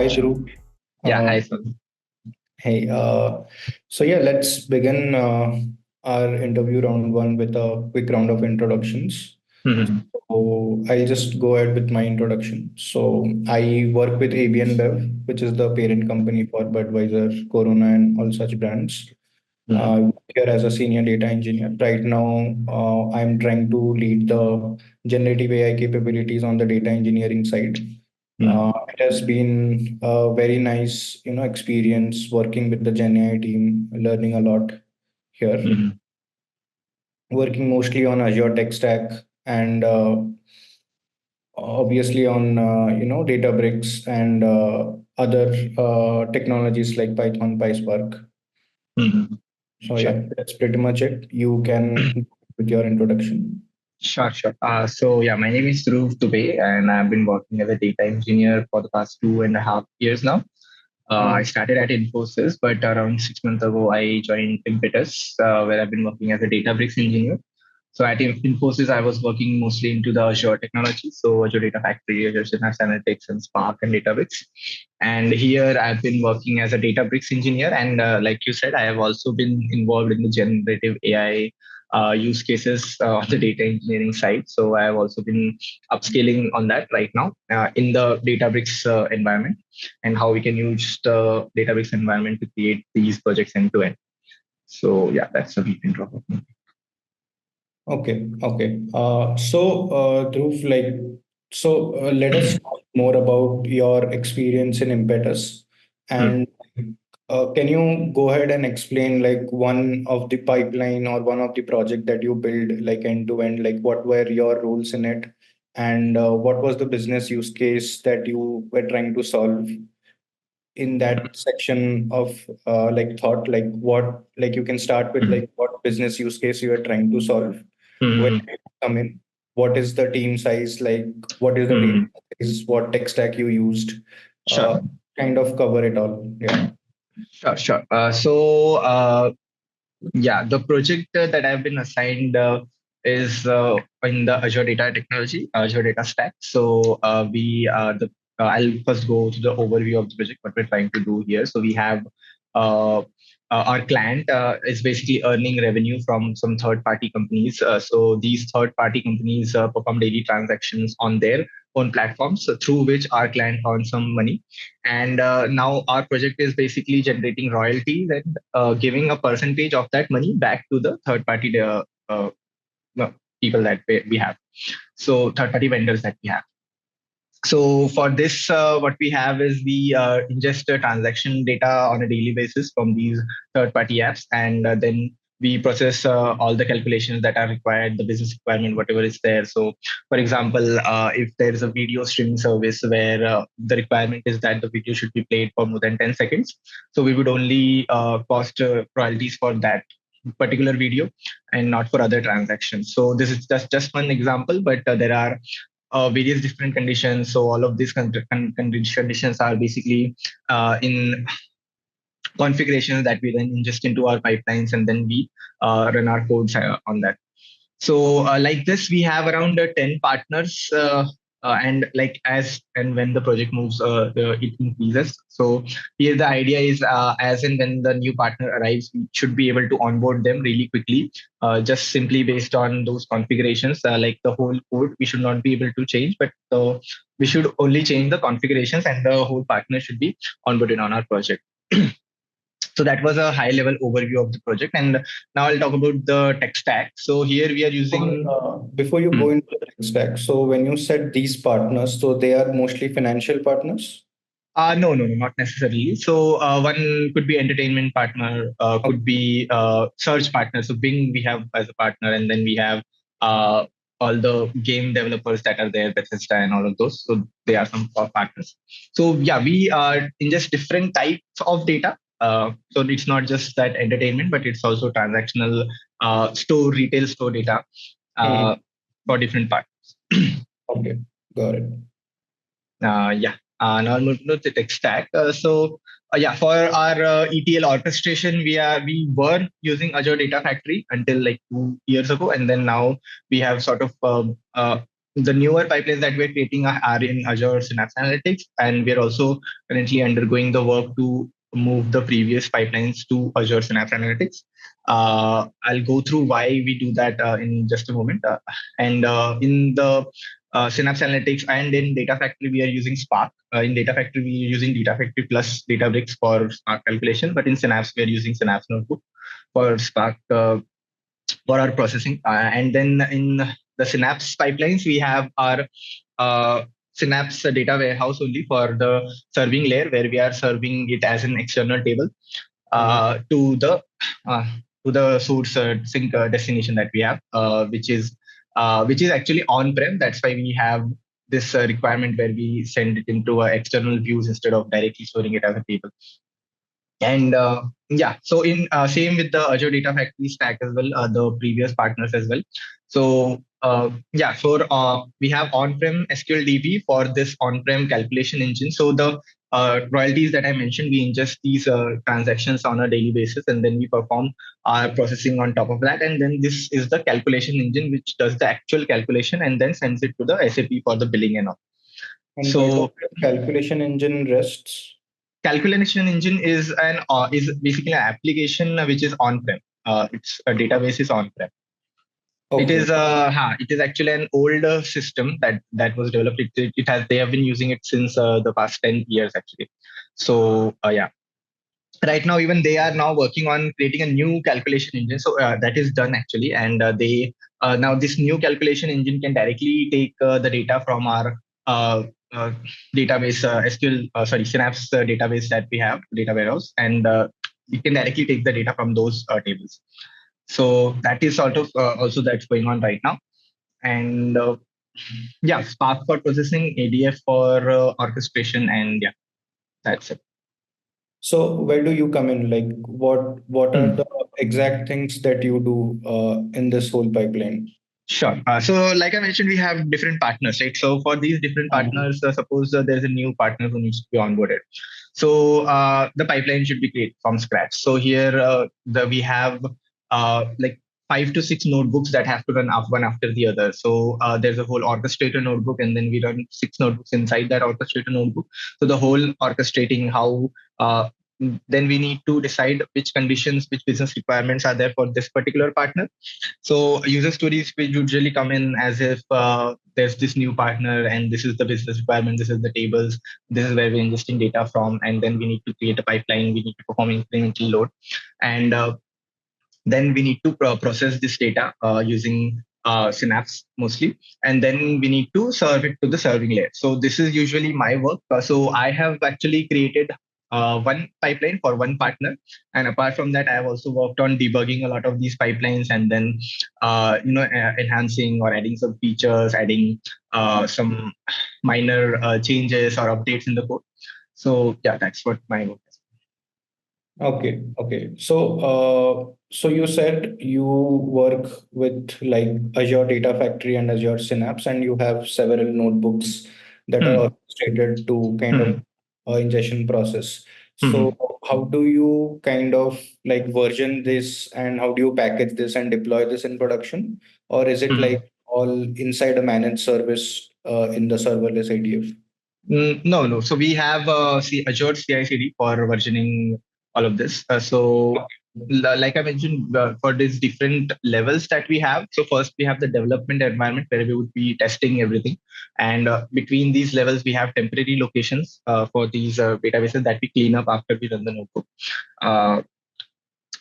Hi, Dhruv. Yeah, Uh, hi, Sun. hey, so yeah, let's begin our interview round one with a quick round of introductions. Mhm. So I'll just go ahead with my introduction. So I work with ABN Bev, which is the parent company for Budweiser, Corona, and all such brands. I Mhm. work here as a senior data engineer. Right now, I'm trying to lead the generative AI capabilities on the data engineering side. Mhm. It has been a very nice, experience working with the Gen AI team, learning a lot here, Mhm. working mostly on Azure tech stack and obviously on, Databricks and other technologies like Python, PySpark. Mhm. So Sure. yeah, that's pretty much it. You can go with your introduction. Sure, sure. So my name is Dhruv Dubey, and I've been working as a data engineer for the past 2.5 years now. I Mm, started at Infosys, but around 6 months ago, I joined Impetus, where I've been working as a Databricks engineer. So at Infosys, I was working mostly into the Azure technology, so Azure Data Factory, Azure Synapse Analytics, and Spark and Databricks. And here I've been working as a Databricks engineer, and like you said, I have also been involved in the generative AI use cases on the data engineering side. So I have also been upscaling on that right now in the Databricks environment, and how we can use the Databricks environment to create these projects end to end. So yeah, that's a brief intro of me. okay, okay. Dhruv, let us talk more about your experience in Impetus. Hmm. And can you go ahead and explain like one of the pipeline or one of the project that you build like end to end, like what were your roles in it? And what was the business use case that you were trying to solve in that section of like thought, like what, like you can start with Hmm. like what business use case you are trying to solve, where Hmm. do you come in, what is the team size, like what is the data Hmm. size, what tech stack you used, uh, Sure, kind of cover it all. Yeah. sure, sure. Yeah, the project that I've been assigned is in the Azure Data Technology, Azure Data Stack. I'll first go to the overview of the project, what we're trying to do here. So we have uh, our client is basically earning revenue from some third-party companies. So these third-party companies perform daily transactions on their own platforms, through which our client earns some money. And now our project is basically generating royalties and giving a percentage of that money back to the third party no, people that we have. So third party vendors that we have. So for this, what we have is we ingest transaction data on a daily basis from these third-party apps, and then we process all the calculations that are required, the business requirement, whatever is there. So, for example, if there is a video streaming service where the requirement is that the video should be played for more than 10 seconds, so we would only cost royalties for that particular video and not for other transactions. So this is just one example, but there are various different conditions. So all of these conditions are basically in configurations that we then ingest into our pipelines, and then we run our codes on that. So like this, we have around 10 partners, and like as and when the project moves, it increases. So here the idea is, as and when the new partner arrives, we should be able to onboard them really quickly, just simply based on those configurations. Like the whole code, we should not be able to change, but we should only change the configurations, and the whole partner should be onboarded on our project. So that was a high level overview of the project. And now I'll talk about the tech stack. So here we are using. Before you Hmm. go into the tech stack, so when you said these partners, so they are mostly financial partners. No, no, no, not necessarily. So one could be entertainment partner, Okay. could be search partner. So Bing we have as a partner, and then we have uh, all the game developers that are there, Bethesda and all of those. So they are some of partners. So yeah, we ingest different types of data. So it's not just that entertainment, but it's also transactional retail store data Mhm. uh, for different parts. Okay, got it. Yeah. Now move to the tech stack. Yeah, for our ETL orchestration, we were using Azure Data Factory until like 2 years ago, and then now we have sort of the newer pipelines that we're creating are in Azure Synapse Analytics, and we're also currently undergoing the work to move the previous pipelines to Azure Synapse Analytics. I'll go through why we do that in just a moment. And in the Synapse Analytics and in Data Factory, we are using Spark. In Data Factory, we are using Data Factory plus Databricks for Spark calculation, but in Synapse, we are using Synapse Notebook for Spark for our processing. And then in the Synapse pipelines, we have our Synapse data warehouse only for the serving layer, where we are serving it as an external table to uh, the source sync destination that we have, which is actually on-prem. That's why we have this requirement where we send it into external views instead of directly storing it as a table. And yeah, so in same with the Azure Data Factory stack as well, the previous partners as well. So yeah, for we have on-prem SQL DB for this on-prem calculation engine. So the royalties that I mentioned, we ingest these transactions on a daily basis, and then we perform our processing on top of that. And then this is the calculation engine, which does the actual calculation and then sends it to the SAP for the billing and all. And So calculation engine rests. Calculation engine is basically an application which is on-prem. Its database is on-prem. Okay. It is actually an older system that was developed. They have been using it since the past 10 years actually. So yeah, right now even they are now working on creating a new calculation engine. So that is done actually, and they now this new calculation engine can directly take the data from our uh, database Synapse database that we have, data warehouse, and it can directly take the data from those tables. So that is sort of also that's going on right now. And yeah, Spark for processing, ADF for orchestration, and yeah, that's it. So where do you come in? Like what are the exact things that you do in this whole pipeline? Sure. So, like I mentioned, we have different partners, right? So, for these different partners, suppose there's a new partner who needs to be onboarded. So, the pipeline should be created from scratch. So, here we have like 5 to 6 notebooks that have to run up one after the other. So, there's a whole orchestrator notebook, and then we run 6 notebooks inside that orchestrator notebook. So, the whole orchestrating how then we need to decide which conditions, which business requirements are there for this particular partner. So user stories will usually come in as if there's this new partner and this is the business requirement, this is the tables, this is where we're ingesting data from, and then we need to create a pipeline, we need to perform incremental load, and then we need to process this data using Synapse mostly, and then we need to serve it to the serving layer. So this is usually my work. So I have actually created one pipeline for one partner, and apart from that, I have also worked on debugging a lot of these pipelines, and then enhancing or adding some features, adding some minor changes or updates in the code. So yeah, that's what my work is. Okay. So you said you work with like Azure Data Factory and Azure Synapse, and you have several notebooks that are orchestrated to kind of ingestion process. So how do you kind of like version this, and how do you package this and deploy this in production? Or is it like all inside a managed service in the serverless ADF? No. So we have Azure CI/CD for versioning all of this. Like I mentioned, for these different levels that we have. So first we have the development environment where we would be testing everything, and between these levels we have temporary locations for these databases that we clean up after we run the notebook.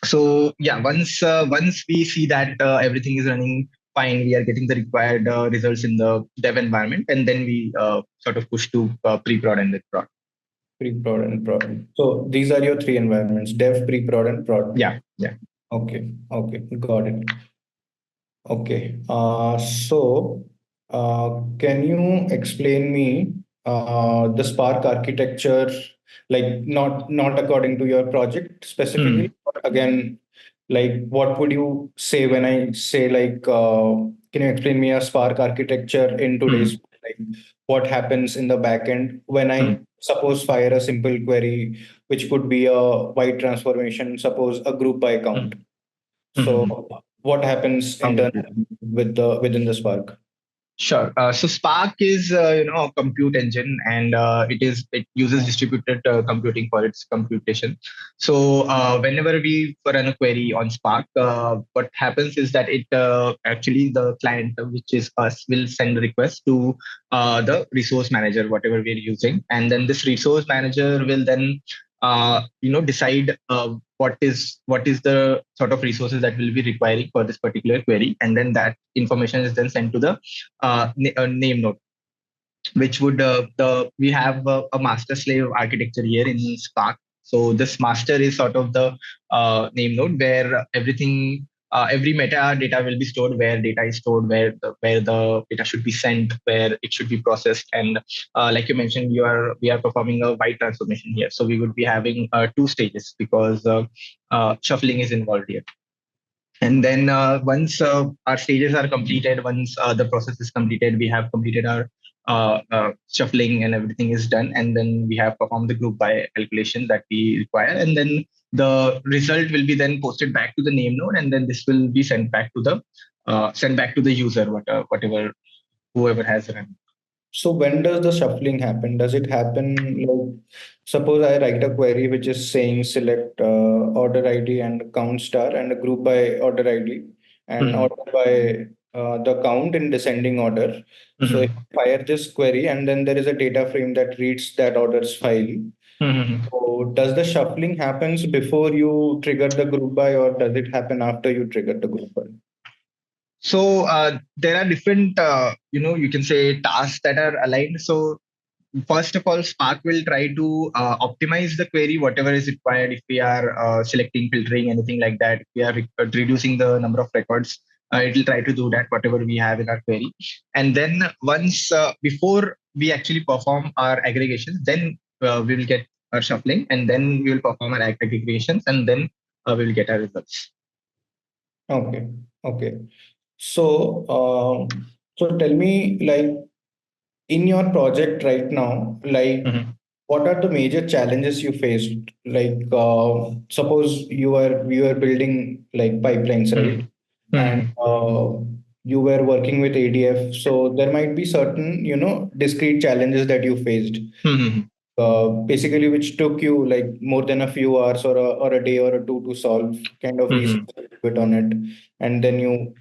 So yeah, once we see that everything is running fine, we are getting the required results in the dev environment, and then we sort of push to pre-prod and then prod. Pre-prod and prod. So these are your 3 environments: dev, pre-prod, and prod. Yeah. Okay, got it. Okay. Can you explain me the Spark architecture, like not according to your project specifically, but again, like what would you say when I say like, can you explain me a Spark architecture in today's like what happens in the backend when I suppose fire a simple query, which could be a white transformation, suppose a group by count. So what happens internally within the Spark? Sure. So Spark is a compute engine, and it uses distributed computing for its computation. So whenever we run a query on Spark, what happens is that it actually the client, which is us, will send a request to the resource manager, whatever we're using, and then this resource manager will then decide what is the sort of resources that will be requiring for this particular query, and then that information is then sent to the name node, which would we have a master slave architecture here in Spark. So this master is sort of the name node where everything, every metadata will be stored, where data is stored, where the data should be sent, where it should be processed, and like you mentioned, we are performing a byte transformation here. So we would be having two stages because shuffling is involved here. And then once our stages are completed, once the process is completed, we have completed our shuffling and everything is done. And then we have performed the group by calculation that we require. And then the result will be then posted back to the name node. And then this will be sent back to the user, whatever, whoever has run. So when does the shuffling happen? Does it happen like, suppose I write a query which is saying select order ID and count star and a group by order ID and order by the count in descending order. So if I fire this query and then there is a data frame that reads that orders file. So does the shuffling happens before you trigger the group by, or does it happen after you trigger the group by? So there are different, you can say tasks that are aligned. So first of all, Spark will try to optimize the query, whatever is required. If we are selecting, filtering, anything like that, if we are reducing the number of records, it will try to do that, whatever we have in our query. And then once, before we actually perform our aggregations, then we will get our shuffling, and then we will perform our aggregations, and then we will get our results. Okay. Okay. So tell me, like, in your project right now, like, what are the major challenges you faced? Like, suppose we were building like pipelines, right? And you were working with ADF, so there might be certain, discrete challenges that you faced. Basically, which took you like more than a few hours or a day or a two to solve, kind of research a bit on it, and then you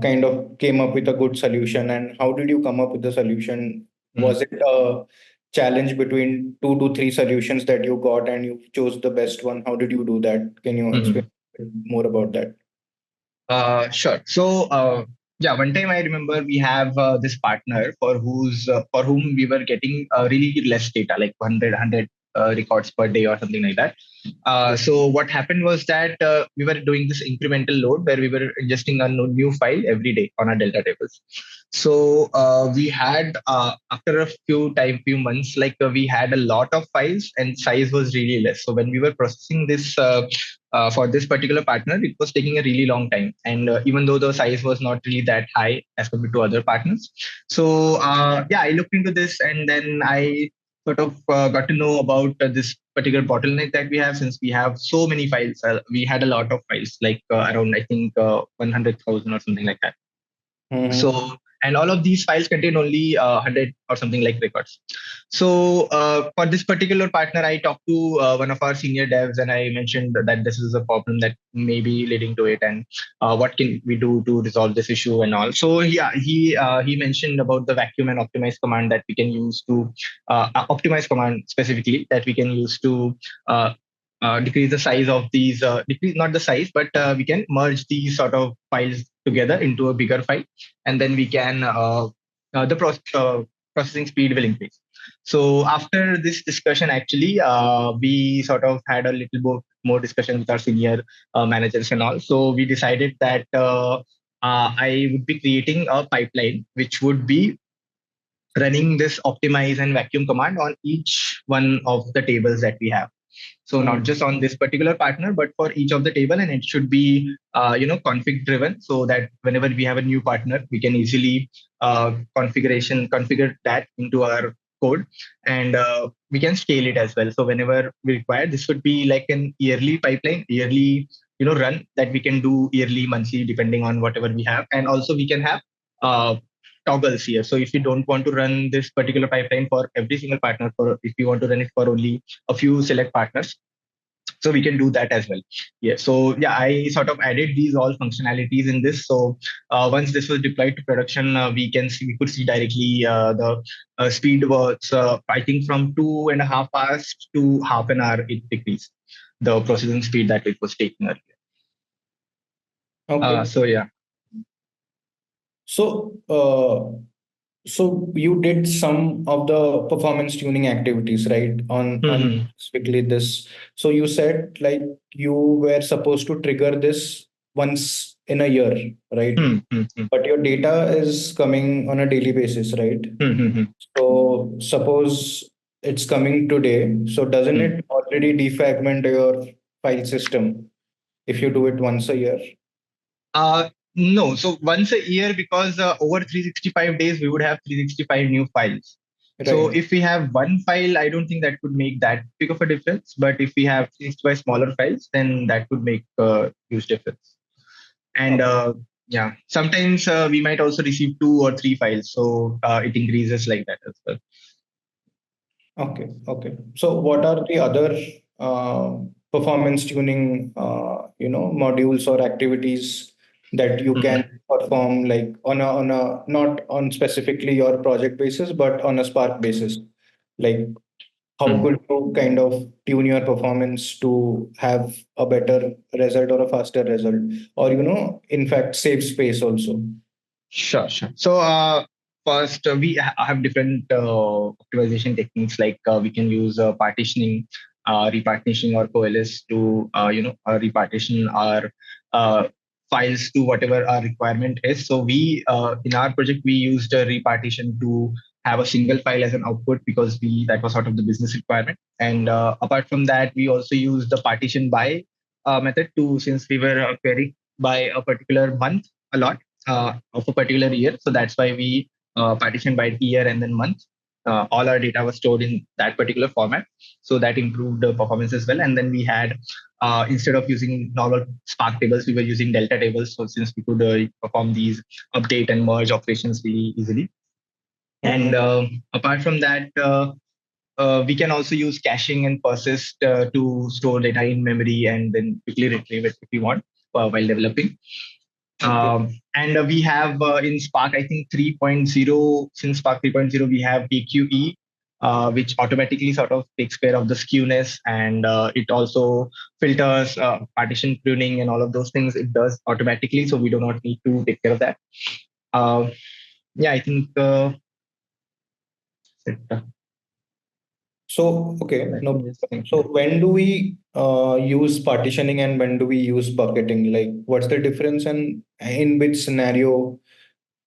kind of came up with a good solution. And how did you come up with the solution? Was it a challenge between two to three solutions that you got and you chose the best one? How did you do that? Can you explain a bit more about that? Sure. So, yeah, one time I remember we have this partner for whom we were getting really less data, like 100 records per day or something like that. So what happened was that we were doing this incremental load where we were ingesting a new file every day on our Delta tables. So we had after a few months, like we had a lot of files and size was really less. So when we were processing this for this particular partner, it was taking a really long time. And even though the size was not really that high as compared to other partners. So yeah, I looked into this and then I sort of got to know about this particular bottleneck that we have, since we have so many files. We had a lot of files, like around, I think, 100,000 or something like that. So, and all of these files contain only 100 or something like records. So for this particular partner, I talked to one of our senior devs and I mentioned that this is a problem that may be leading to it, and what can we do to resolve this issue and all. So yeah, he mentioned about the vacuum and optimize command that we can use to optimize command specifically that we can use to decrease the size of these, decrease not the size, but we can merge these sort of files together into a bigger file, and then we can processing speed will increase. So after this discussion, actually, we sort of had a little more discussion with our senior managers and all. So we decided that I would be creating a pipeline which would be running this optimize and vacuum command on each one of the tables that we have. So not just on this particular partner, but for each of the table, and it should be config driven, so that whenever we have a new partner, we can easily configure that into our code, and we can scale it as well. So whenever we require, this would be like an yearly pipeline, yearly run that we can do yearly, monthly, depending on whatever we have, and also we can have toggles here. So if you don't want to run this particular pipeline for every single partner, for if you want to run it for only a few select partners, so we can do that as well. Yeah. So yeah, I sort of added these all functionalities in this. So once this was deployed to production, we could see directly the speed was I think from 2.5 hours to half an hour it decreased the processing speed that it was taking earlier. Okay. So yeah. So you did some of the performance tuning activities, right? On specifically this. So you said like you were supposed to trigger this once in a year, right? But your data is coming on a daily basis, right? So suppose it's coming today. So doesn't it already defragment your file system if you do it once a year? No, so once a year, because over 365 days, we would have 365 new files. So Right. if we have one file, I don't think that would make that big of a difference. But if we have 365 smaller files, then that would make a huge difference. And yeah, sometimes we might also receive 2 or 3 files. So it increases like that as well. Okay. Okay. So what are the other performance tuning, modules or activities that you can perform like on a not on specifically your project basis, but on a Spark basis? Like how could you kind of tune your performance to have a better result or a faster result, or in fact save space also? Sure. So first, we have different optimization techniques, like we can use partitioning, repartitioning or coalesce to repartition our files to whatever our requirement is. So we in our project we used a repartition to have a single file as an output, because that was sort of the business requirement. And apart from that, we also used the partition by method to, since we were querying by a particular month a lot of a particular year. So that's why we partitioned by year and then month. All our data was stored in that particular format. So that improved the performance as well. And then we had, instead of using normal Spark tables, we were using Delta tables. So since we could perform these update and merge operations really easily. And apart from that, we can also use caching and persist to store data in memory and then quickly retrieve it if we want while developing. And we have in Spark, I think 3.0, since Spark 3.0, we have AQE, which automatically sort of takes care of the skewness, and it also filters partition pruning and all of those things. It does automatically, so we do not need to take care of that. Yeah, I think. So, okay, no. So when do we use partitioning and when do we use bucketing? Like, what's the difference and in which scenario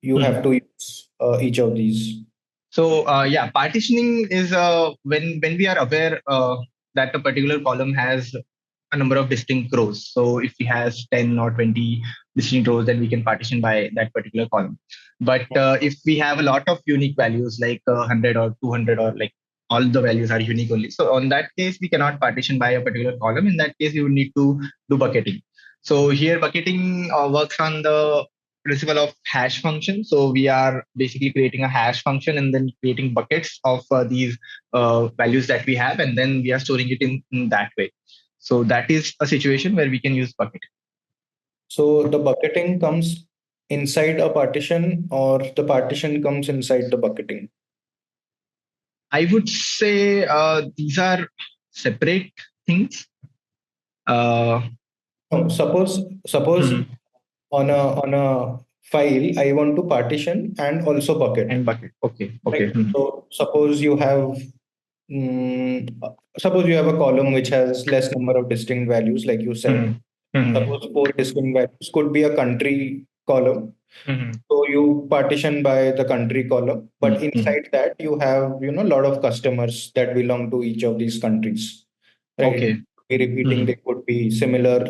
you have to use each of these? So yeah, partitioning is when we are aware that a particular column has a number of distinct rows. So if it has 10 or 20 distinct rows, then we can partition by that particular column. But if we have a lot of unique values, like 100 or 200, or like all the values are unique only, so on that case, we cannot partition by a particular column. In that case, we would need to do bucketing. So here, bucketing works on the principle of hash function. So we are basically creating a hash function and then creating buckets of these values that we have, and then we are storing it in that way. So that is a situation where we can use bucketing. So the bucketing comes inside a partition, or the partition comes inside the bucketing? I would say these are separate things. No, suppose on a file, I want to partition and also bucket. And bucket. Okay. Right? So suppose you have a column which has less number of distinct values, like you said. Suppose 4 distinct values could be a country column. So you partition by the country column, but inside that you have a lot of customers that belong to each of these countries. Right? Okay. Be repeating, they could be similar.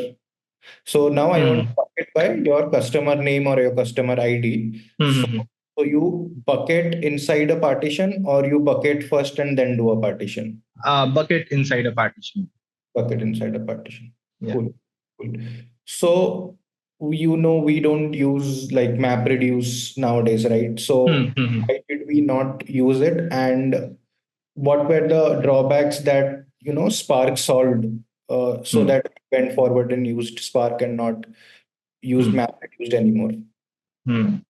So now I want to bucket by your customer name or your customer ID. So you bucket inside a partition, or you bucket first and then do a partition? Bucket inside a partition. Bucket inside a partition. Yeah. Cool. So we don't use like MapReduce nowadays, right? So Hmm. why did we not use it? And what were the drawbacks that Spark solved, so Hmm. that we went forward and used Spark and not used Hmm. MapReduce anymore?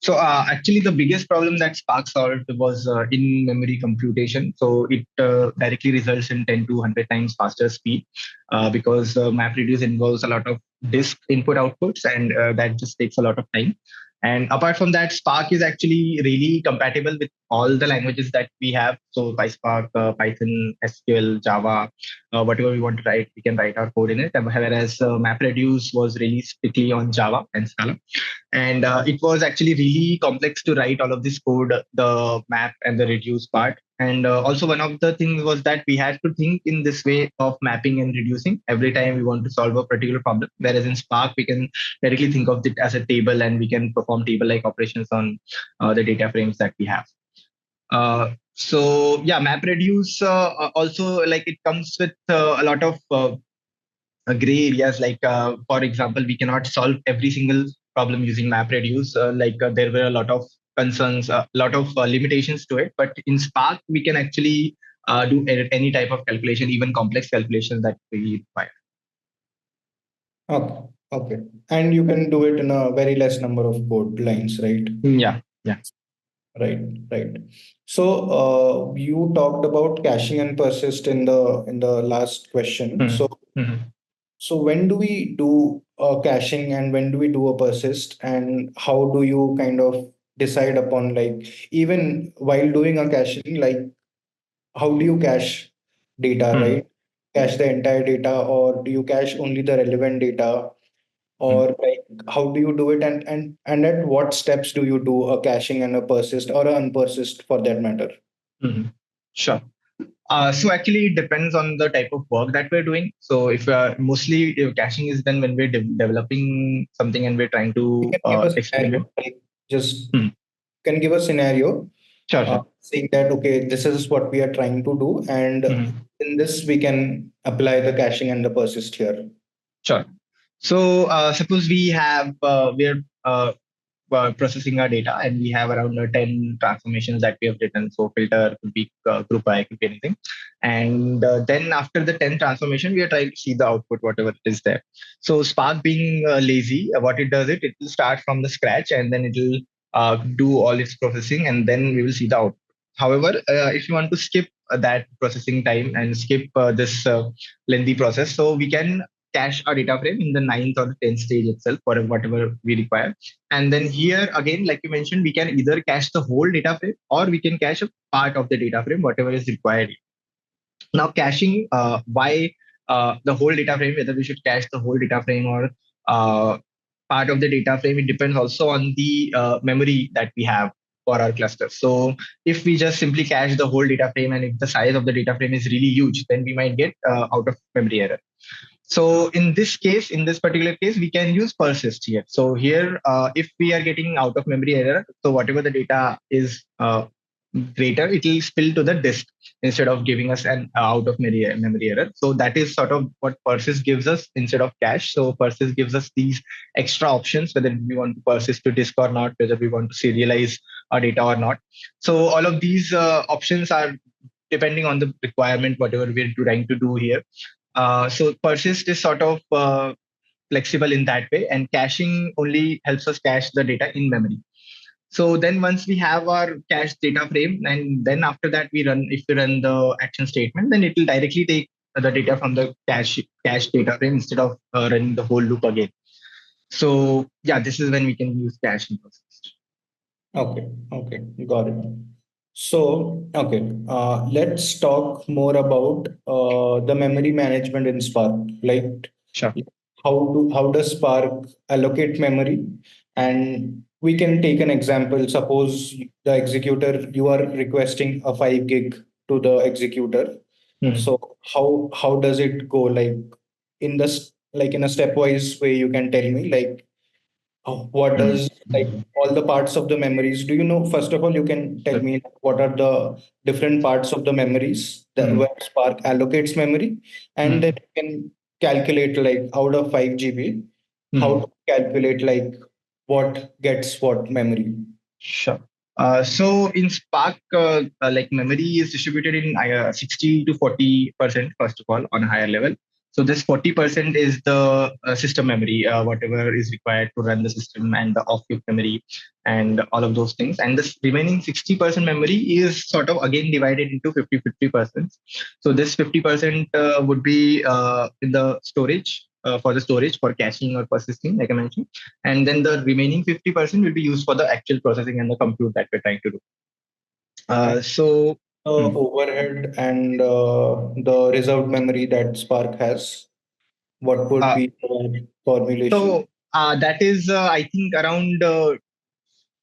So actually, the biggest problem that Spark solved was in-memory computation. So it directly results in 10 to 100 times faster speed because MapReduce involves a lot of disk input outputs, and that just takes a lot of time. And apart from that, Spark is actually really compatible with all the languages that we have. So PySpark, Python, SQL, Java, whatever we want to write, we can write our code in it. Whereas MapReduce was really strictly on Java and Scala. And it was actually really complex to write all of this code, the map and the reduce part. And also one of the things was that we had to think in this way of mapping and reducing every time we want to solve a particular problem. Whereas in Spark, we can directly think of it as a table and we can perform table-like operations on the data frames that we have. So yeah, MapReduce also, like, it comes with a lot of gray areas. Like for example, we cannot solve every single problem using MapReduce. There were a lot of concerns, a lot of limitations to it. But in Spark, we can actually do any type of calculation, even complex calculations that we require. Okay, okay. And you can do it in a very less number of code lines, right? Yeah, yeah. Right, right. So you talked about caching and persist in the last question. Mhm. So Mhm. when do we do a caching and when do we do a persist, and how do you kind of decide upon, like, even while doing a caching, like how do you cache data, Mhm. right? Cache the entire data, or do you cache only the relevant data, Mhm. or like how do you do it, and at what steps do you do a caching and a persist or a unpersist for that matter? Mhm. Sure. So actually, it depends on the type of work that we're doing. So if mostly caching is done when we're developing something and we're trying You to can give a experiment. scenario, like just Mhm. can give a scenario, Sure, sure. saying that okay, this is what we are trying to do, and Mhm. in this we can apply the caching and the persist here. Sure. So suppose we're processing our data and we have around 10 transformations that we have written. So filter could be groupBy, could be anything. And then after the 10 transformation, we are trying to see the output, whatever is there. So Spark being lazy, what it does, it will start from the scratch and then it will do all its processing and then we will see the output. However, if you want to skip that processing time and skip this lengthy process, so we can cache our data frame in the ninth or the 10th stage itself for whatever we require. And then here again, like you mentioned, we can either cache the whole data frame or we can cache a part of the data frame, whatever is required. Now, caching, why the whole data frame, whether we should cache the whole data frame or part of the data frame, it depends also on the memory that we have for our cluster. So if we just simply cache the whole data frame and if the size of the data frame is really huge, then we might get out of memory error. So in this case, in this particular case, we can use persist here. So here, if we are getting out of memory error, so whatever the data is greater, it will spill to the disk instead of giving us an out of memory error. So that is sort of what persist gives us instead of cache. So persist gives us these extra options, whether we want to persist to disk or not, whether we want to serialize our data or not. So all of these options are depending on the requirement, whatever we're trying to do here. So persist is sort of flexible in that way, and caching only helps us cache the data in memory. So then once we have our cache data frame, and then after that if we run the action statement, then it will directly take the data from the cache data frame instead of running the whole loop again. So yeah, this is when we can use cache and persist. Okay, okay, got it. So, okay, let's talk more about the memory management in Spark. Like, Sure. how does Spark allocate memory? And we can take an example. Suppose the executor, you are requesting a 5 gig to the executor. Mhm. So how does it go? Like like in a stepwise way, you can tell me, like, what Mhm. does, like, all the parts of the memories, do you know? First of all, you can tell Sure. me what are the different parts of the memories that Mhm. where Spark allocates memory, and then Mhm. you can calculate, like, out of 5 GB, how to calculate like what gets what memory? Sure. So in Spark, like memory is distributed in 60 to 40%, first of all, on a higher level. So this 40% is the system memory, whatever is required to run the system, and the off-peak memory and all of those things. And this remaining 60% memory is sort of again divided into 50-50%. So this 50% would be in the storage, for the storage, for caching or persisting, like I mentioned. And then the remaining 50% will be used for the actual processing and the compute that we're trying to do. So Overhead and the reserved memory that Spark has, what would be the formulation? So that is, I think, around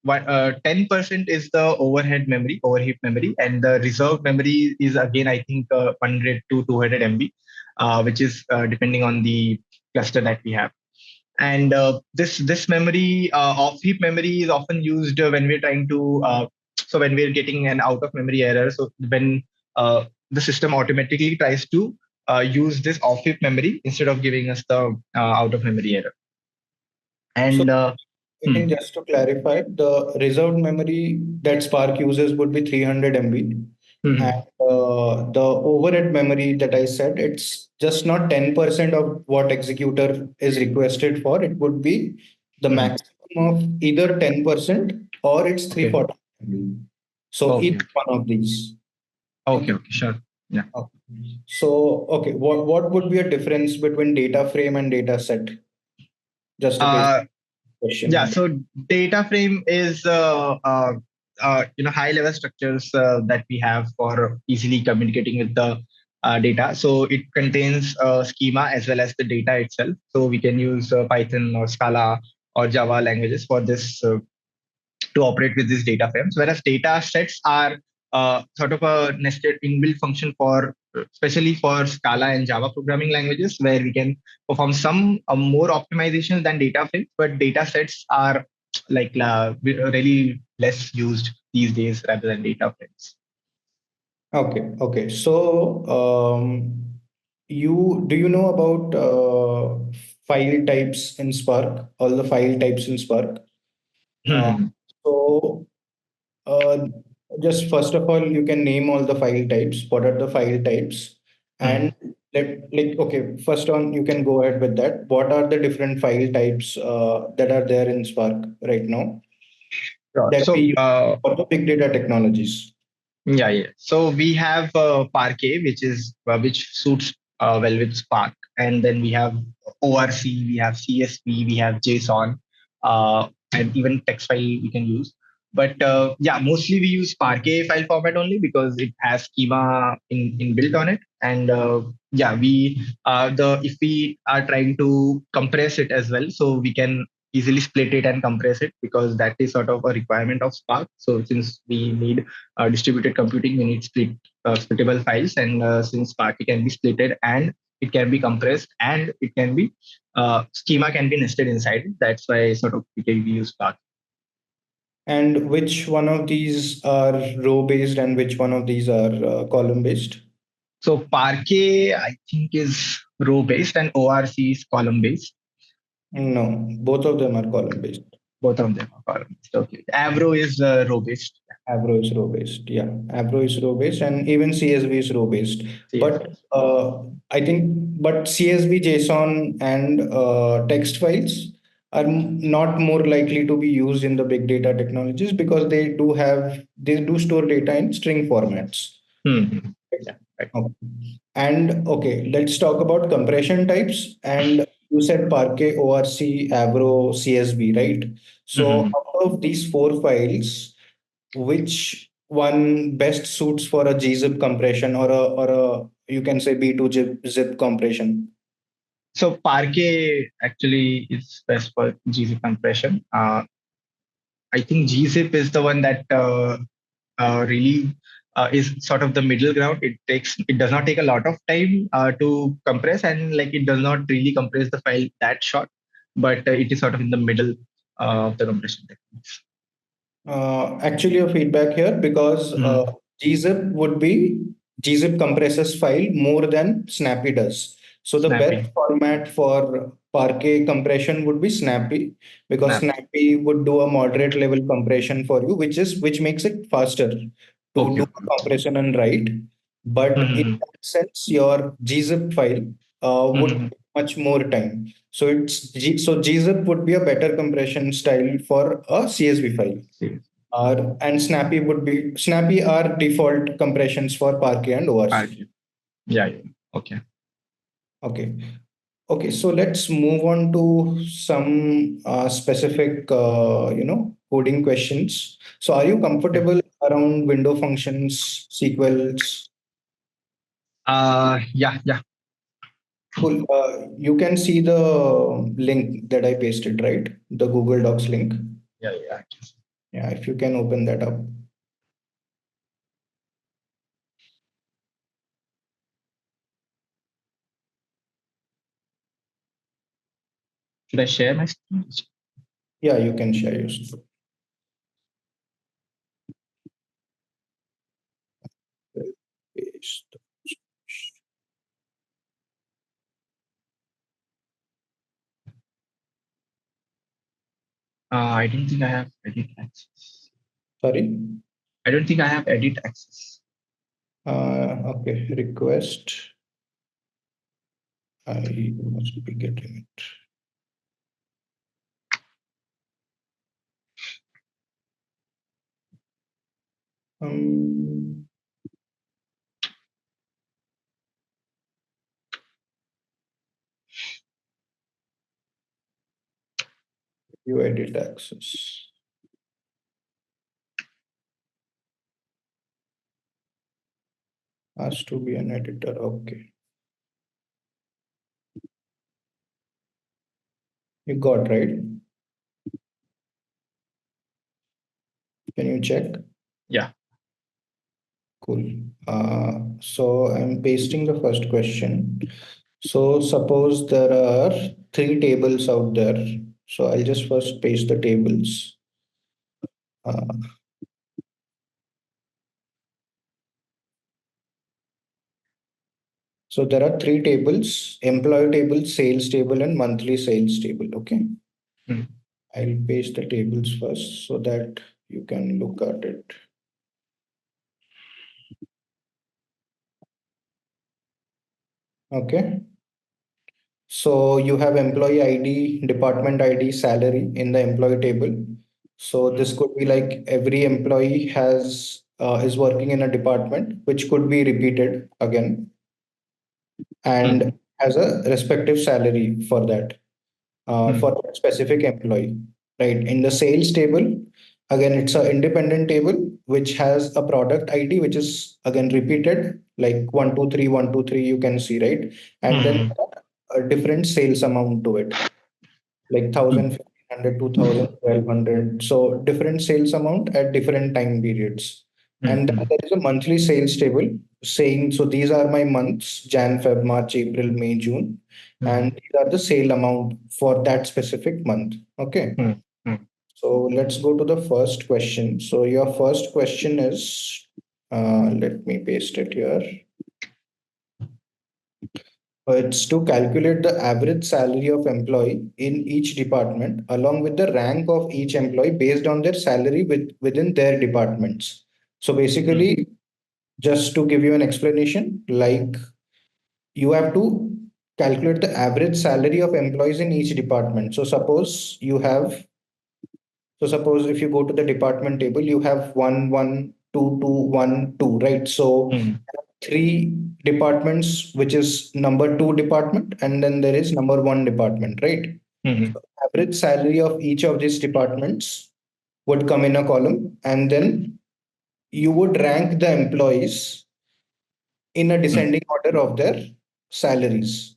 10% is the overhead memory, and the reserved memory is again, I think, 100 to 200 MB, which is depending on the cluster that we have. And this memory, off-heap memory, is often used when we're trying to, so when we're getting an out-of-memory error. So when the system automatically tries to use this off-heap memory instead of giving us the out-of-memory error. And just to clarify, the reserved memory that Spark uses would be 300 MB. And the overhead memory that I said, it's just not 10% of what executor is requested for. It would be the maximum of either 10% or it's 340 MB. So each one of these. Okay, sure. Yeah. So, okay, what would be a difference between data frame and data set? Just a basic question. Yeah, so data frame is high level structures that we have for easily communicating with the data. So it contains schema as well as the data itself. So we can use Python or Scala or Java languages for this to operate with these data frames. Whereas data sets are sort of a nested inbuilt function for, especially for Scala and Java programming languages, where we can perform some more optimizations than data frames, but data sets are like really less used these days rather than data frames. Okay. So, do you know about file types in Spark? All the file types in Spark. So, just first of all, you can name all the file types. What are the file types? And first on, you can go ahead with that. What are the different file types that are there in Spark right now? That we use for the big data technologies. Yeah. So we have Parquet, which suits well with Spark, and then we have ORC, we have CSV, we have JSON, and even text file we can use. But mostly we use Parquet file format only because it has schema inbuilt on it, and if we are trying to compress it as well, so we can easily split it and compress it, because that is sort of a requirement of Spark. So since we need distributed computing, we need splittable files, and since Spark can be splitted and it can be compressed and it can be schema can be nested inside it. That's why sort of we use Spark. And which one of these are row based and which one of these are column based? So Parquet, I think, is row based and ORC is column based. No, both of them are column based. Both of them are column based. Okay. Avro is row based. Avro is row based. Yeah, Avro is row based, and even CSV is row based. But I think, CSV, JSON, and text files are not more likely to be used in the big data technologies because they do store data in string formats. Yeah, right. Okay. And let's talk about compression types. And you said Parquet, ORC, Avro, CSV, right? So out of these 4 files, which one best suits for a gzip compression or a you can say B2 zip compression? So Parquet actually is best for gzip compression. I think gzip is the one that really is sort of the middle ground. It does not take a lot of time to compress, and like it does not really compress the file that short, but it is sort of in the middle of the compression techniques. Actually, a feedback here, because gzip compresses file more than Snappy does. So the best format for Parquet compression would be Snappy, because Snappy would do a moderate level compression for you, which makes it faster to Okay. do a compression and write. But in Mm-hmm. that sense, your gzip file would Mm-hmm. take much more time. So gzip would be a better compression style for a CSV file. And Snappy are default compressions for Parquet and ORC. Yeah, yeah. Okay. Okay. Okay, so let's move on to some specific, coding questions. So, are you Yeah. comfortable around window functions, SQLs? Yeah, yeah. Cool. You can see the link that I pasted, right? The Google Docs link. Yeah, yeah. Yeah, if you can open that up. Should I share my screen? Yeah, you can share your screen. Paste. I don't think I have edit access. Sorry. I don't think I have edit access. Okay, request. I must be getting it. Um, you edit access. Has to be an editor. Okay. You got right. Can you check? Yeah. Cool. So I'm pasting the first question. So suppose there are three tables out there. So I'll just first paste the tables. So there are three tables: employee table, sales table, and monthly sales table. Okay. Mm. I'll paste the tables first so that you can look at it. Okay. So you have employee ID, department ID, salary in the employee table. So this could be like every employee is working in a department, which could be repeated again, and has a respective salary for that for that specific employee. Right. In the sales table, again, it's an independent table which has a product ID, which is again repeated like 123, 123, you can see, right? And then a different sales amount to it, like 1,000, 1,500, 2,000, 1,200. So different sales amount at different time periods. And then there is a monthly sales table saying, so these are my months: Jan, Feb, March, April, May, June. And these are the sale amount for that specific month. Okay. So let's go to the first question. So your first question is, let me paste it here. It's to calculate the average salary of employee in each department along with the rank of each employee based on their salary within their departments. So basically, just to give you an explanation, like you have to calculate the average salary of employees in each department. So suppose if you go to the department table, you have 1, 1, 2, 2, 1, 2, right? So three departments, which is number two department, and then there is number one department, right? So average salary of each of these departments would come in a column, and then you would rank the employees in a descending order of their salaries.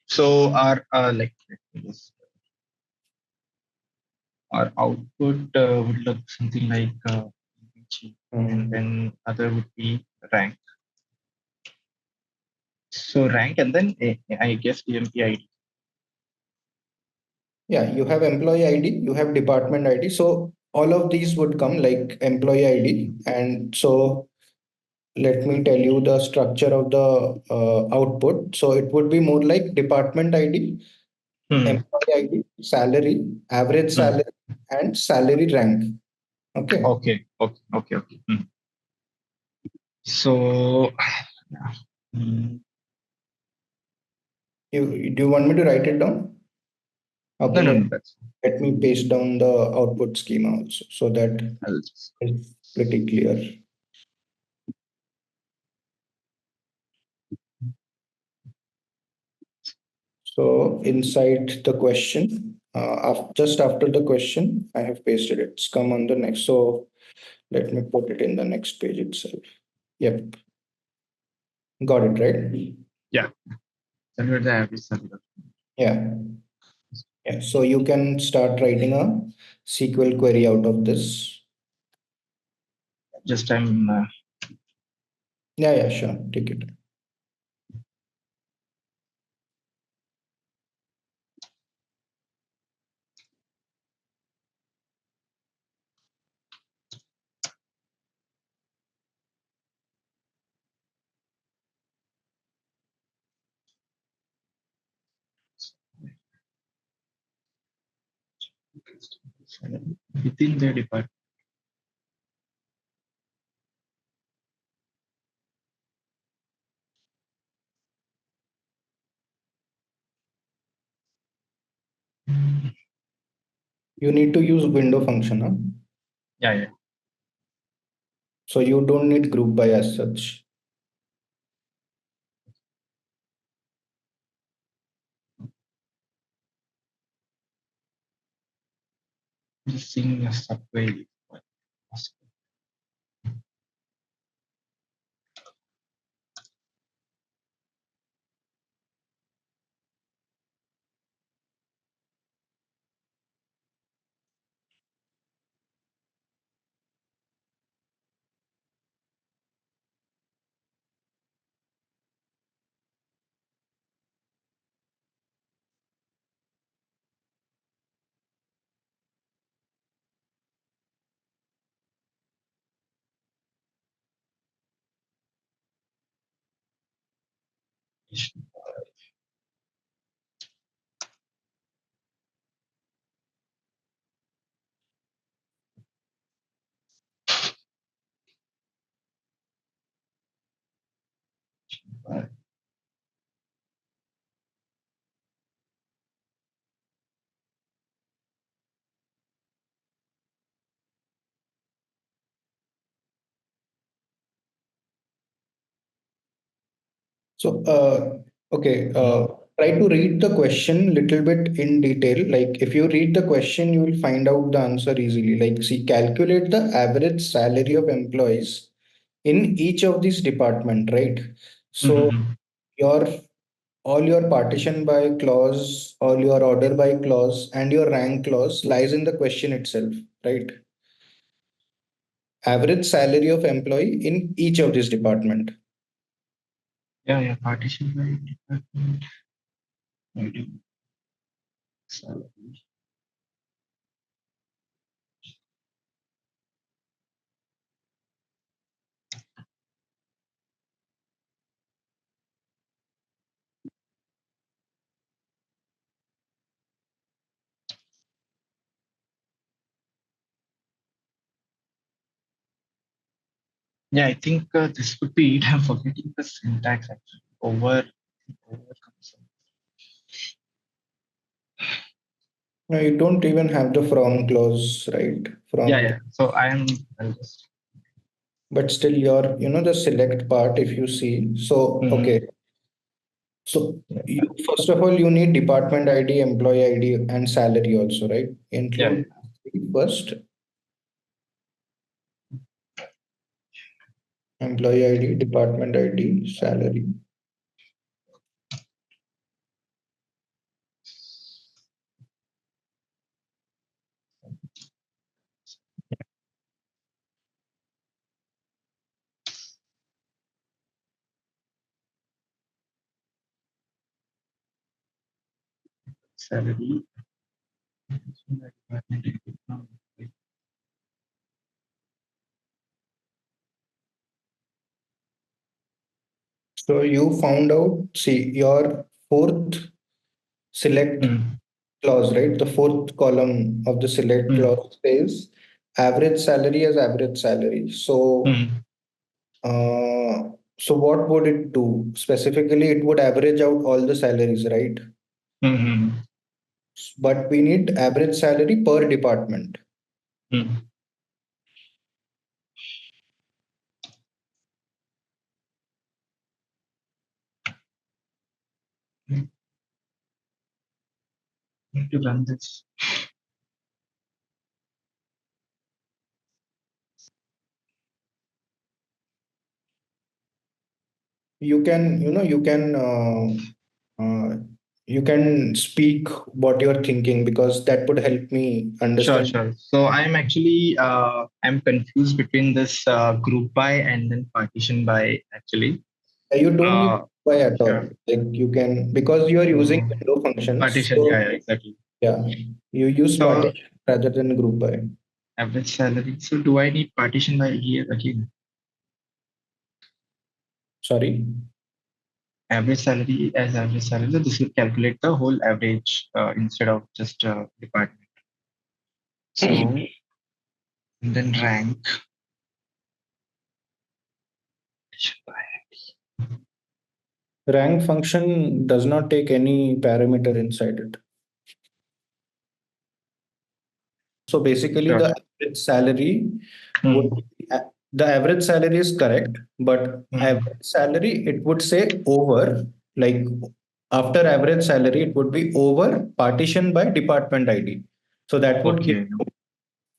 So our output would look something like and then other would be rank. So rank and then I guess EMP ID. Yeah, you have employee ID, you have department ID. So all of these would come like employee ID. And so let me tell you the structure of the output. So it would be more like department ID, employee ID, salary, average salary, and salary rank. Okay. Okay. So, Do you want me to write it down? Okay, no, that's let me paste down the output schema also so that I'll just, it's pretty clear. So inside the question, just after the question, I have pasted it. It's come on the next. So let me put it in the next page itself. Yep. Got it, right? yeah. Convert the average salary. Yeah. Yeah. So you can start writing a SQL query out of this. Just I'm Yeah, sure. Take it. within the department. You need to use window function, huh? Yeah. So you don't need group by as such. Just seeing a subway. So, okay, try to read the question little bit in detail. Like if you read the question, you will find out the answer easily. Like, see, calculate the average salary of employees in each of these department, right? So your all your partition by clause, all your order by clause, and your rank clause lies in the question itself, right? Average salary of employee in each of these department. Yeah. Partition by department. Salary. Yeah, I think this would be it. I'm forgetting the syntax actually. Over. No, you don't even have the from clause, right? From, So I'll just. but still your, the select part, if you see. So, okay. So you, first of all, you need department ID, employee ID, and salary also, right? Include first employee ID, department ID, salary. Salary. So you found out, see, your fourth select Mm, clause, right? The fourth column of the select mm, clause says average salary as average salary. mm, So what would it do? Specifically, it would average out all the salaries, right? mm, But we need average salary per department. mm. Need to run this. You can, you can speak what you're thinking because that would help me Sure, understand. sure. So I'm actually I'm confused between this group by and then partition by actually. You don't need Uh, by at all. sure. Like you can because you are using So window functions. partition, So yeah, yeah, exactly. yeah, you use So partition rather than group by. average salary. So do I need partition by here again? Sorry. Average salary as average salary. So this will calculate the whole average instead of just department. So and then rank. Rank function does not take any parameter inside it. So basically, Sure. the average salary would Hmm. the average salary is correct, but Hmm. average salary it would say over like after average salary it would be over partition by department ID. So that would give Okay.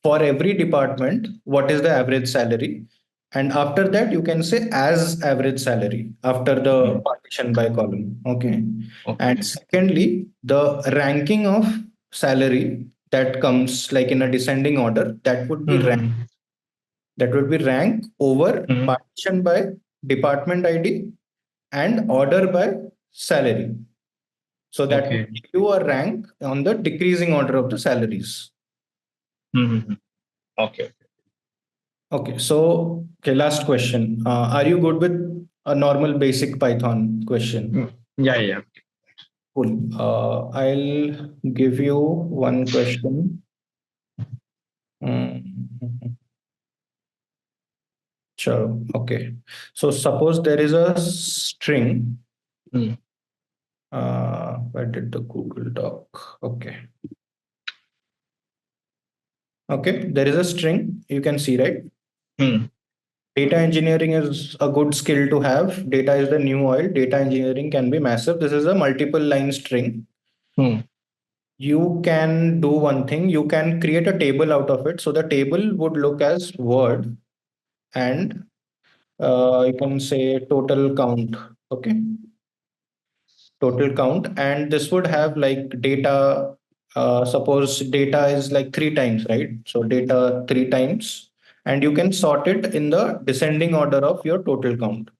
for every department what is the average salary, and after that you can say as average salary after the Hmm. partition by column. Okay. And Okay. secondly, the ranking of salary that comes like in a descending order, Hmm. that would be rank over Hmm. partition by department ID and order by salary. So that would Okay. give you a rank on the decreasing order of the salaries. Hmm. Okay. Okay, so okay, last question. Are you good with a normal basic Python Hmm. question? Yeah, yeah. Cool. I'll give you one question. Mm, Sure. Okay. So suppose there is a string. Hmm. Where did the Google Doc? Okay. Okay. There is a string. You can see, right? Hmm. Data engineering is a good skill to have. Data is the new oil. Data engineering can be massive. This is a multiple line string. Hmm. You can do one thing. You can create a table out of it. So the table would look as word and you can say total count. Okay. Total count. And this would have like data. Suppose data is like three times, right? So data three times. And you can sort it in the descending order of your total count.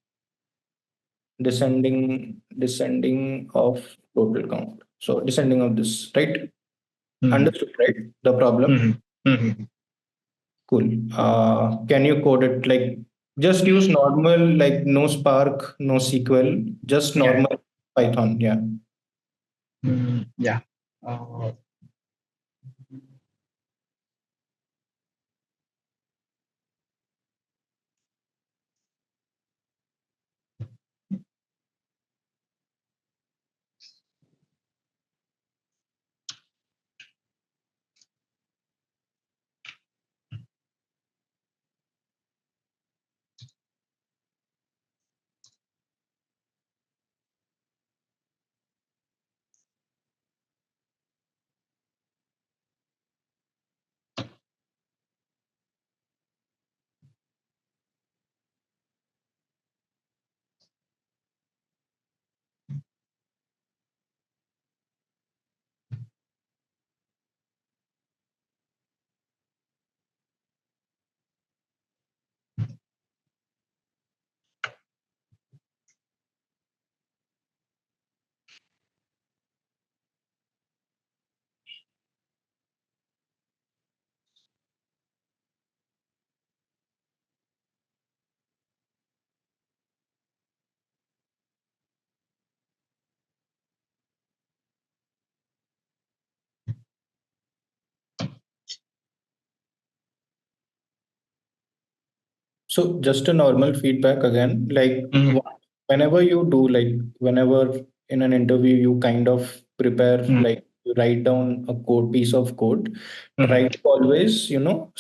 Descending of total count. So descending of this, right? Hmm. Understood, right? The problem. Hmm. Hmm. Cool. Can you code it like just use normal, like no Spark, no SQL, just Yeah. normal Python. Yeah. Yeah. Uh, So just a normal feedback again, like Mhm. whenever you do, like whenever in an interview you kind of prepare, Mhm. like you write down a piece of code, Mhm. try to always,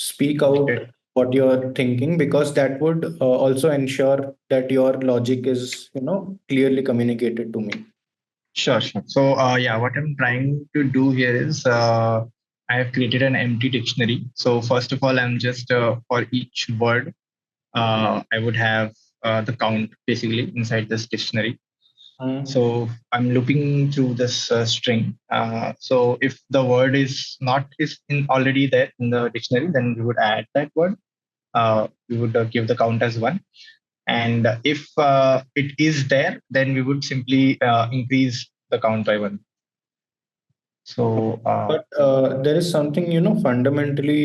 speak out Okay. what you're thinking, because that would also ensure that your logic is, clearly communicated to me. Sure, sure. So, yeah, what I'm trying to do here is I have created an empty dictionary. So, first of all, I'm just for each word, I would have the count basically inside this dictionary. So, I'm looping through this string. So, if the word is not is in already there in the dictionary, then we would add that word. We would give the count as one. And if it is there, then we would simply increase the count by one. So, But there is something, fundamentally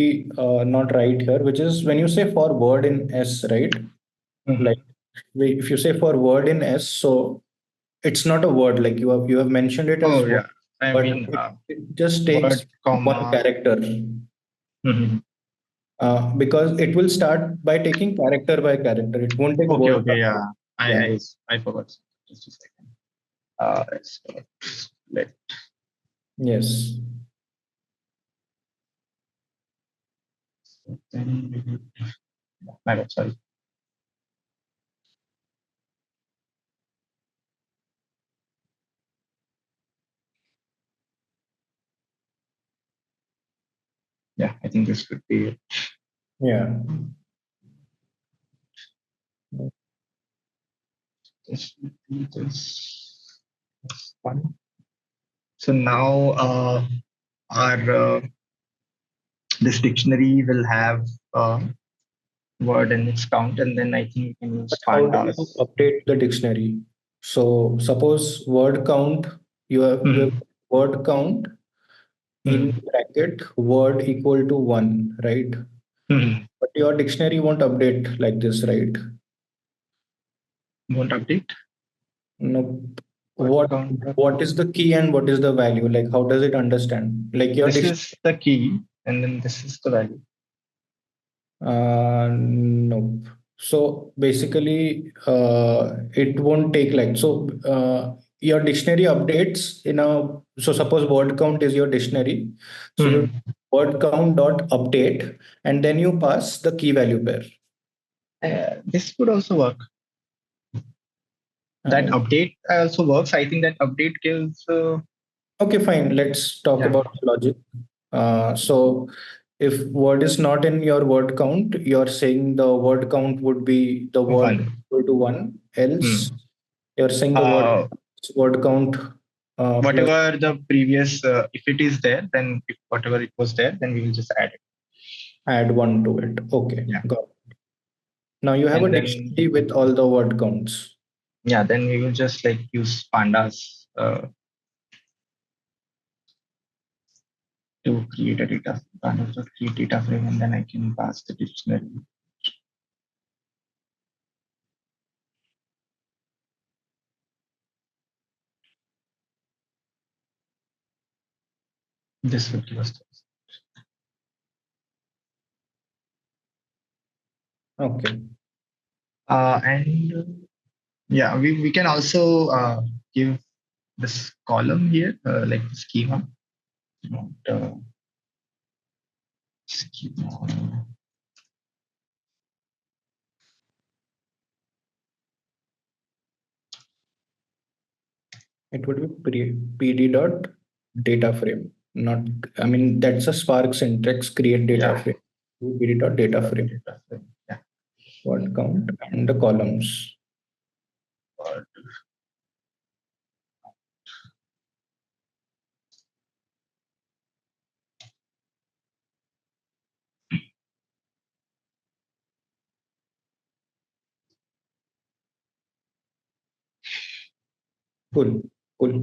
not right here, which is when you say for word in S, right? Like mhm. if you say for word in S, so it's not a word, like you have mentioned it as Oh word, yeah, I but mean it just word, takes one comma. character, Mhm. because it will start by taking character by character. It won't take Okay, word by okay, word. yeah. Yeah. I forgot. Just a second. So let Yes. then we would, my bad, sorry. Yeah, I think this could be it. Yeah. This would be this one. So now our this dictionary will have word and its count, and then I think we can But use how do you pandas. update the dictionary? So suppose word count, you have Mhm. word count in Mhm. bracket word equal to one, right? Mhm. But your dictionary won't update like this, right? Won't update. No. Word What count. what is the key and what is the value? Like how does it understand? Like your This dictionary. is the key, and then this is the value. Nope. So basically, it won't take like so. Your dictionary updates in a so suppose word count is your dictionary. So you Mhm. word count dot update, and then you pass the key value pair. This would also work. That Uh, update also works. I think that update gives. okay, fine. Let's talk Yeah, about logic. So if word is not in your word count, you're saying the word count would be the word one. equal to one. Else, Hmm. you're saying the Uh, word count plus Whatever the previous, if it is there, then if whatever it was there, then we will just add it. add one to it. Okay, Yeah, got it. Now you have a and then dictionary with all the word counts. yeah, then we will just like use pandas to create a data. Pandas to create data frame, and then I can pass the dictionary. This will give us this. Okay. And yeah, we can also give this column here, like the schema, not schema. It would be pd dot data frame. Not, I mean, that's a Spark syntax, create data Yeah, frame. pd dot data frame, data frame. Yeah. word count, and the columns. Uh, Cool, cool.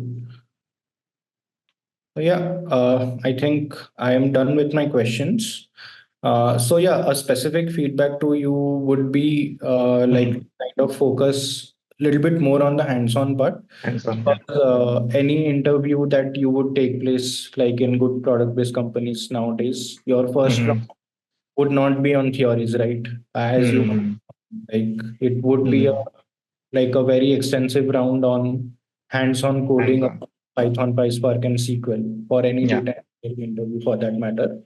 So yeah, I think I am done with my questions. So yeah, a specific feedback to you would be like mhm. kind of focus a little bit more on the hands-on part. Hands on. Yeah. Because any interview that you would take place, like in good product-based companies nowadays, your first round Mhm. would not be on theories, right? As you Mhm. Like it would be like a very extensive round on hands-on coding of Hands-on. Python, PySpark, and SQL for any Yeah, data interview for that matter.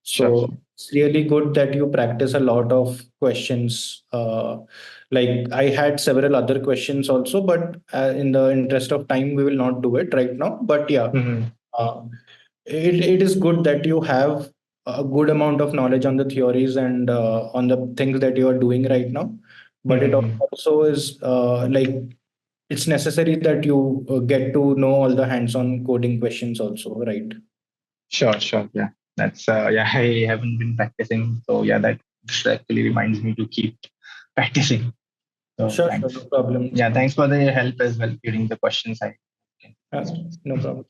sure. So it's really good that you practice a lot of questions. Like I had several other questions also, but in the interest of time, we will not do it right now. But yeah, Hmm. uh, it is good that you have a good amount of knowledge on the theories and on the things that you are doing right now. But it Hmm. also is like it's necessary that you get to know all the hands-on coding questions also, right? Sure, sure. Yeah, that's yeah. I haven't been practicing, so yeah, that this actually reminds me to keep practicing. So Sure, sure, thanks. no problem. Yeah, thanks for the help as well during the questions. I Uh, no problem.